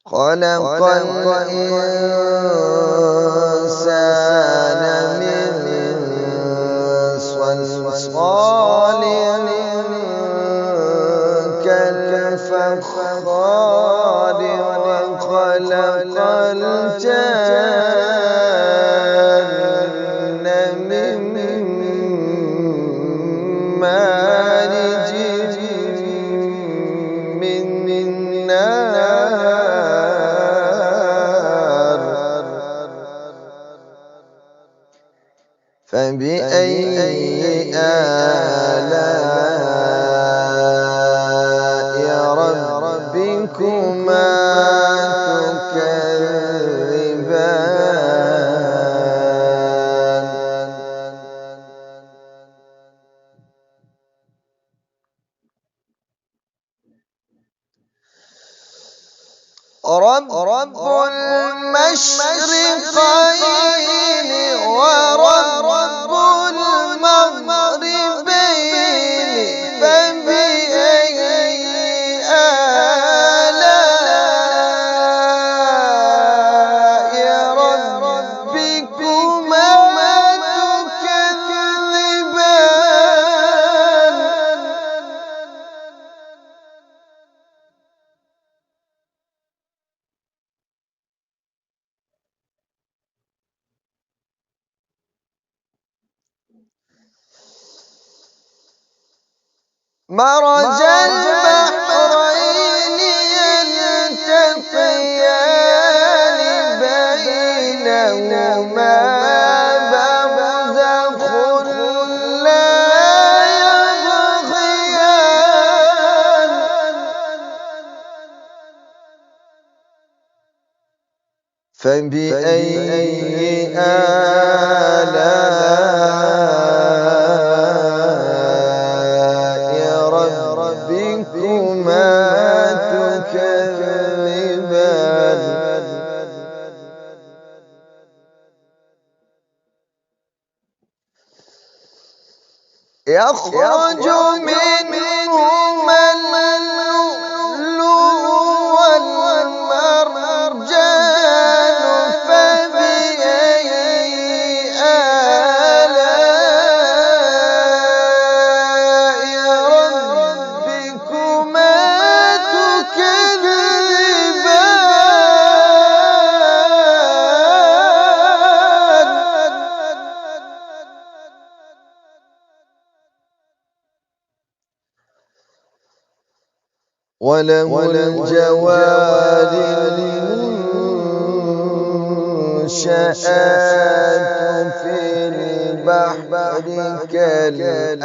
خلق الإنسان من صلصال كالفخار وخلق الجن من مارج من نار فبأي آلاء ربكما تكذبان رب المشرقين ورب المغربين فبأي آلاء ربكما تكذبان مرج البحرين يلتقيان بينهما برزخ لا يبغيان فبأي آلاء ربكما تكذبان يخرج منهما اللؤلؤ والمرجان فبأي آلاء ربكما تكذبان وله الجوار المنشآت في البحر كالأعلام